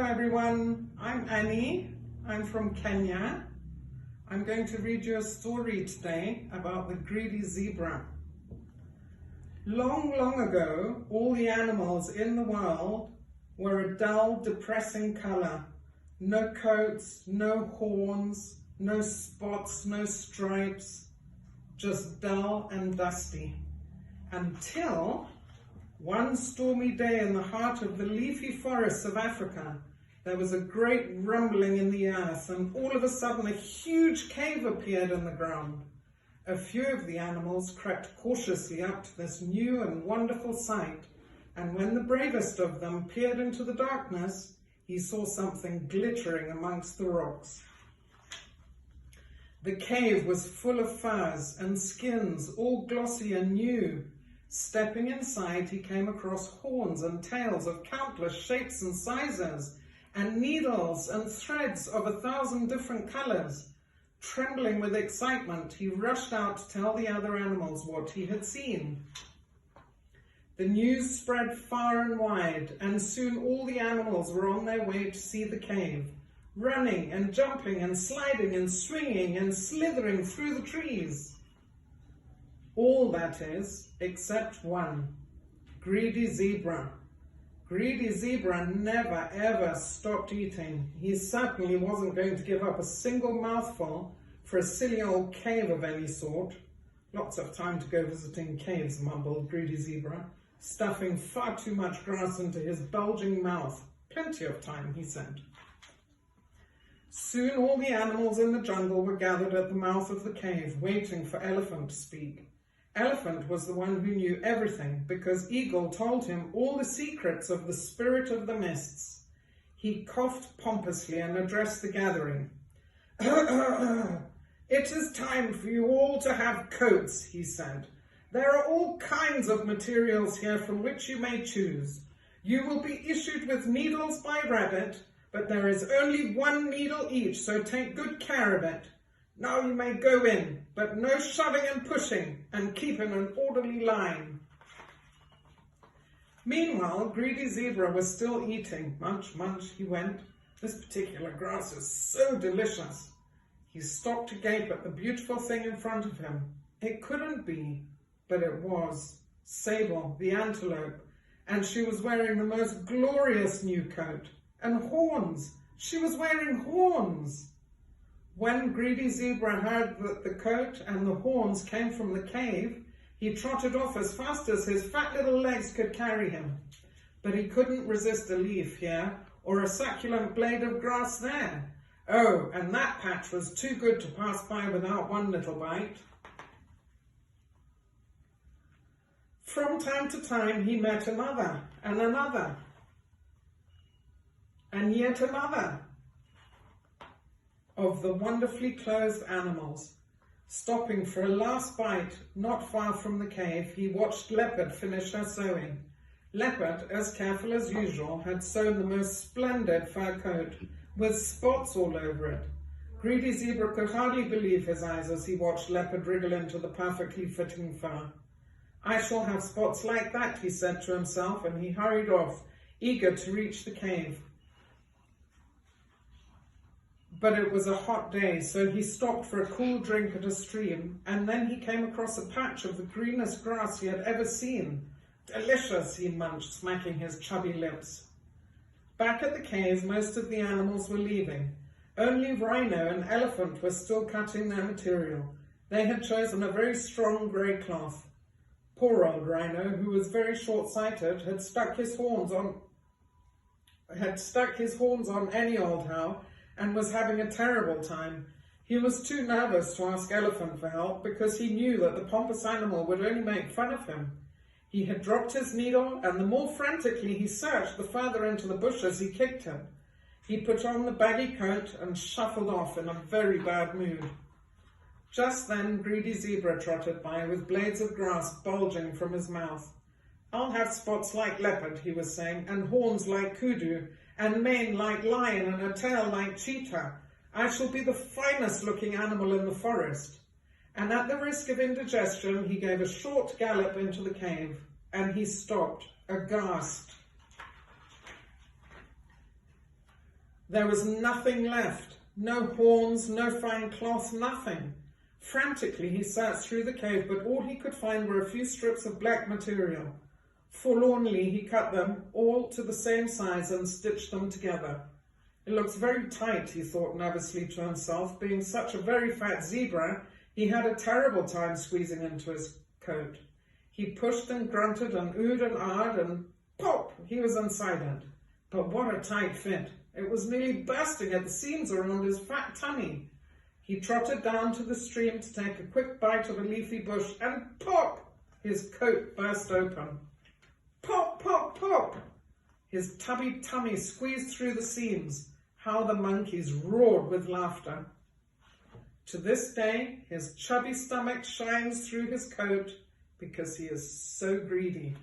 everyone, I'm Annie. I'm from Kenya. I'm going to read you a story today about the greedy zebra. Long, long ago, all the animals in the world were a dull, depressing color. No coats, no horns, no spots, no stripes, just dull and dusty. Until one stormy day in the heart of the leafy forests of Africa, there was a great rumbling in the earth, and all of a sudden a huge cave appeared in the ground. A few of the animals crept cautiously up to this new and wonderful sight, and when the bravest of them peered into the darkness, he saw something glittering amongst the rocks. The cave was full of furs and skins, all glossy and new. Stepping inside, he came across horns and tails of countless shapes and sizes, and needles and threads of 1,000 different colors. Trembling with excitement, he rushed out to tell the other animals what he had seen. The news spread far and wide, and soon all the animals were on their way to see the cave, running and jumping and sliding and swinging and slithering through the trees. All, that is, except one, Greedy Zebra. Greedy Zebra never ever stopped eating. He certainly wasn't going to give up a single mouthful for a silly old cave of any sort. Lots of time to go visiting caves, mumbled Greedy Zebra, stuffing far too much grass into his bulging mouth. Plenty of time, he said. Soon all the animals in the jungle were gathered at the mouth of the cave, waiting for Elephant to speak. Elephant was the one who knew everything, because Eagle told him all the secrets of the spirit of the mists. He coughed pompously and addressed the gathering. "It is time for you all to have coats," he said. "There are all kinds of materials here from which you may choose. You will be issued with needles by rabbit, but there is only one needle each, so take good care of it. Now you may go in, but no shoving and pushing, and keep in an orderly line." Meanwhile, Greedy Zebra was still eating. Munch, munch, he went. This particular grass is so delicious. He stopped to gape at the beautiful thing in front of him. It couldn't be, but it was. Sable, the antelope, and she was wearing the most glorious new coat. And horns! She was wearing horns! When Greedy Zebra heard that the coat and the horns came from the cave, he trotted off as fast as his fat little legs could carry him. But he couldn't resist a leaf here or a succulent blade of grass there. Oh, and that patch was too good to pass by without one little bite. From time to time he met another and another and yet another of the wonderfully clothed animals. Stopping for a last bite not far from the cave, he watched Leopard finish her sewing. Leopard, as careful as usual, had sewn the most splendid fur coat with spots all over it. Greedy Zebra could hardly believe his eyes as he watched Leopard wriggle into the perfectly fitting fur. "I shall have spots like that," he said to himself, and he hurried off, eager to reach the cave. But it was a hot day, so he stopped for a cool drink at a stream, and then he came across a patch of the greenest grass he had ever seen. "Delicious," he munched, smacking his chubby lips. Back at the cave, most of the animals were leaving. Only Rhino and Elephant were still cutting their material. They had chosen a very strong grey cloth. Poor old Rhino, who was very short-sighted, had stuck his horns on any old how, and was having a terrible time. He was too nervous to ask Elephant for help because he knew that the pompous animal would only make fun of him. He had dropped his needle, and the more frantically he searched, the further into the bushes he kicked him. He put on the baggy coat and shuffled off in a very bad mood. Just then Greedy Zebra trotted by with blades of grass bulging from his mouth. "I'll have spots like Leopard," he was saying, "and horns like Kudu, and mane like lion, and a tail like cheetah. I shall be the finest looking animal in the forest." And at the risk of indigestion, he gave a short gallop into the cave, and he stopped, aghast. There was nothing left. No horns, no fine cloth, nothing. Frantically he searched through the cave, but all he could find were a few strips of black material. Forlornly he cut them all to the same size and stitched them together. It looks very tight, he thought nervously to himself. Being such a very fat zebra, he had a terrible time squeezing into his coat. He pushed and grunted and oohed and ahed, and pop, he was inside it. But what a tight fit. It was nearly bursting at the seams around his fat tummy. He trotted down to the stream to take a quick bite of a leafy bush, and pop, his coat burst open. Pop, pop, pop. His tubby tummy squeezed through the seams. How the monkeys roared with laughter. To this day, his chubby stomach shines through his coat because he is so greedy.